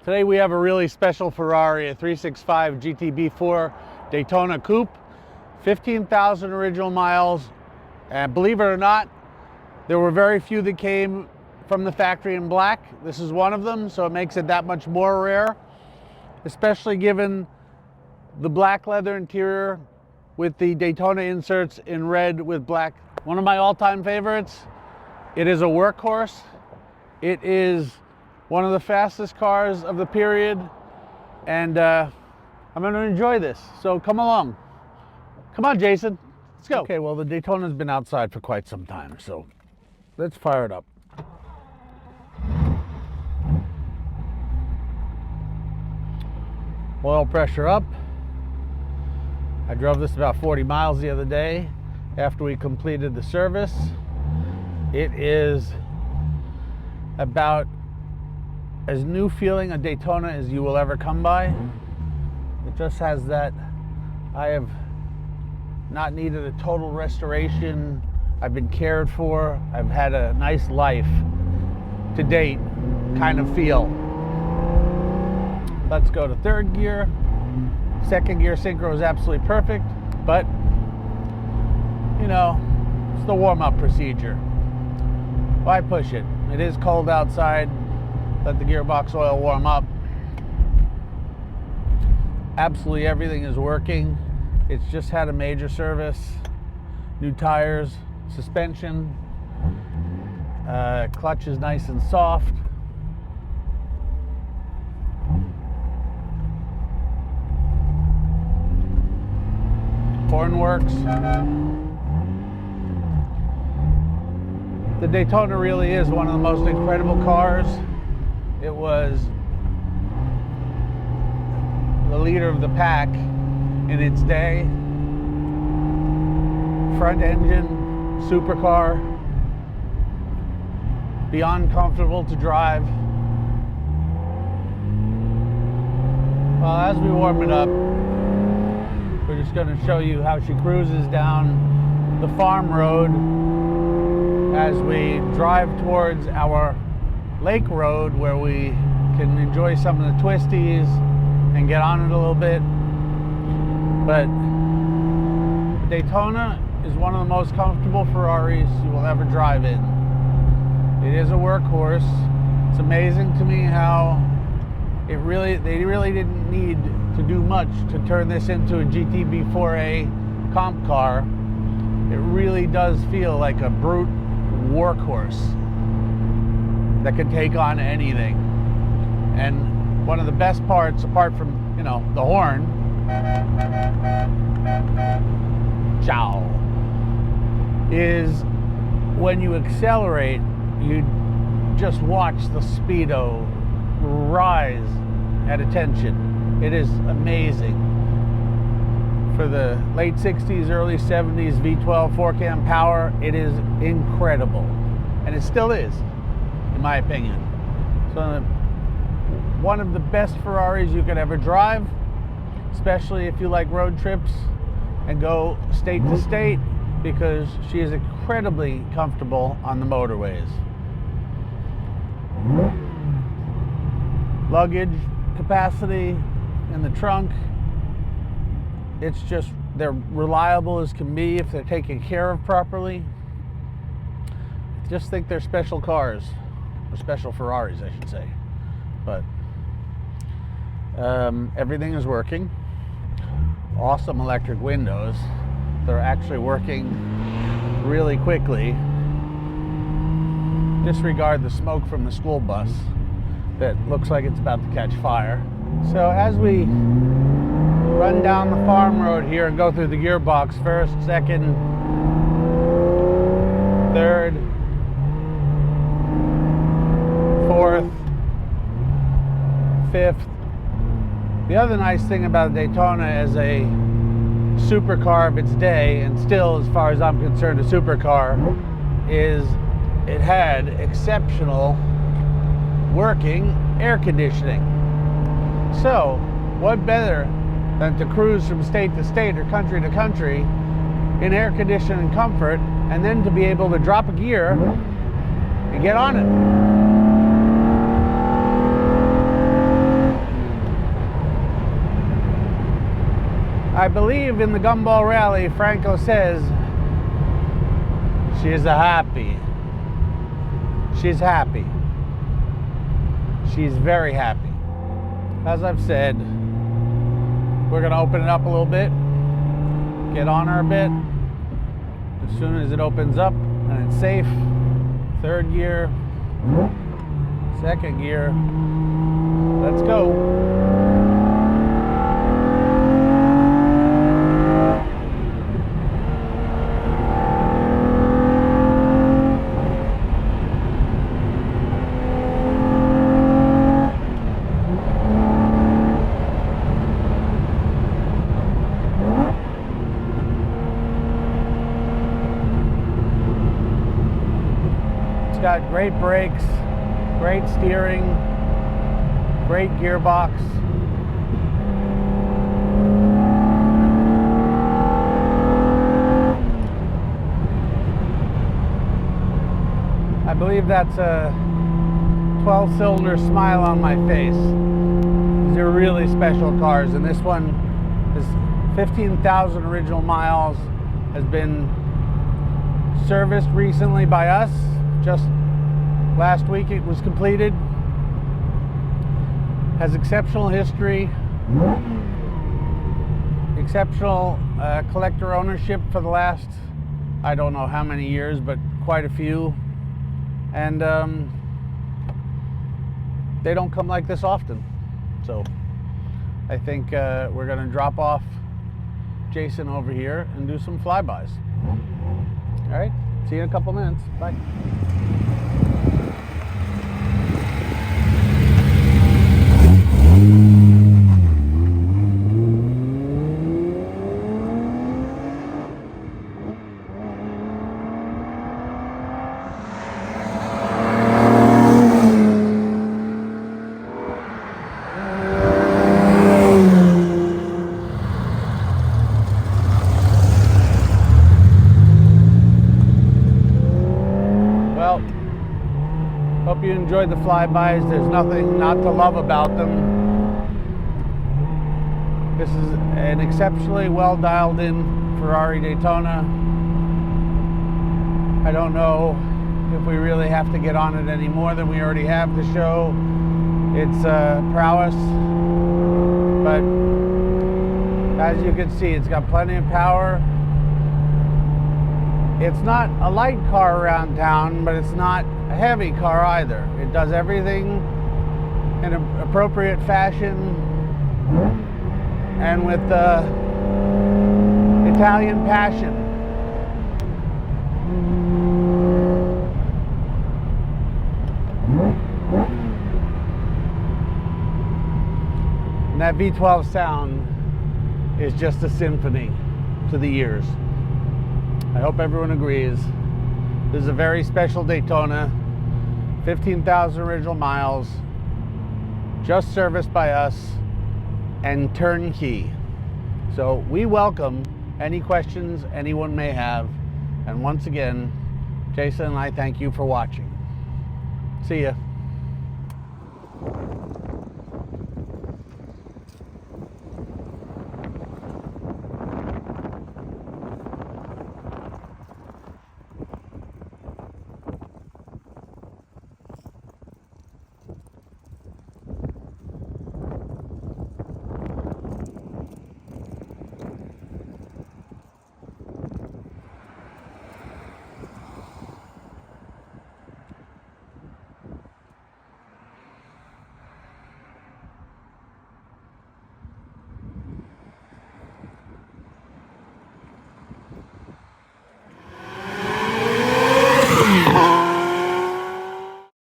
Today we have a really special Ferrari, a 365 GTB4 Daytona Coupe, 15,000 original miles, and believe it or not, there were very few that came from the factory in black. This is one of them, so it makes it that much more rare, especially given the black leather interior with the Daytona inserts in red with black. One of my all-time favorites. It is a workhorse. It is one of the fastest cars of the period, and I'm going to enjoy this. So come along. Come on, Jason. Let's go. Okay, well, the Daytona's been outside for quite some time, so let's fire it up. Oil pressure up. I drove this about 40 miles the other day after we completed the service. It is about as new feeling a Daytona as you will ever come by. It just has that, I have not needed a total restoration. I've been cared for. I've had a nice life to date kind of feel. Let's go to third gear. Second gear synchro is absolutely perfect, but you know, it's the warm-up procedure. Why push it? It is cold outside. Let the gearbox oil warm up. Absolutely everything is working. It's just had a major service. New tires, suspension, clutch is nice and soft. Horn works. The Daytona really is one of the most incredible cars. It was the leader of the pack in its day. Front engine, supercar, beyond comfortable to drive. Well, as we warm it up, we're just going to show you how she cruises down the farm road as we drive towards our lake road where we can enjoy some of the twisties and get on it a little bit. But Daytona is one of the most comfortable Ferraris you will ever drive in. It is a workhorse. It's amazing to me how they really didn't need to do much to turn this into a GTB 4A comp car. It really does feel like a brute workhorse that can take on anything. And one of the best parts, apart from, you know, the horn, ciao, is when you accelerate, you just watch the speedo rise at attention. It is amazing. For the late 60s, early 70s V12 4-cam power, it is incredible. And it still is, in my opinion. So one of the best Ferraris you could ever drive, especially if you like road trips and go state to state, because she is incredibly comfortable on the motorways. Luggage capacity in the trunk, it's just, they're reliable as can be if they're taken care of properly. I just think they're special cars, or special Ferraris, I should say. But everything is working. Awesome electric windows. They're actually working really quickly. Disregard the smoke from the school bus that looks like it's about to catch fire. So as we run down the farm road here and go through the gearbox, first, second, third, fourth, fifth. The other nice thing about Daytona as a supercar of its day, and still, as far as I'm concerned, a supercar, is it had exceptional working air conditioning. So, what better than to cruise from state to state or country to country in air conditioning comfort, and then to be able to drop a gear and get on it. I believe in the Gumball Rally, Franco says she is happy. She's happy. She's very happy. As I've said, we're going to open it up a little bit, get on her a bit. As soon as it opens up and it's safe, third gear, second gear, let's go. Got great brakes, great steering, great gearbox. I believe that's a 12-cylinder smile on my face. These are really special cars, and this one is 15,000 original miles, has been serviced recently by us. Just last week it was completed. Has exceptional history, exceptional collector ownership for the last, I don't know how many years, but quite a few. And they don't come like this often. So I think we're going to drop off Jason over here and do some flybys. All right, see you in a couple minutes. Bye. Hope you enjoyed the flybys. There's nothing not to love about them. This is an exceptionally well dialed in Ferrari Daytona. I don't know if we really have to get on it any more than we already have to show its prowess. But as you can see, it's got plenty of power. It's not a light car around town, but it's not a heavy car either. It does everything in an appropriate fashion and with Italian passion. And that V12 sound is just a symphony to the ears. I hope everyone agrees. This is a very special Daytona, 15,000 original miles, just serviced by us, and turnkey. So we welcome any questions anyone may have. And once again, Jason and I thank you for watching. See ya.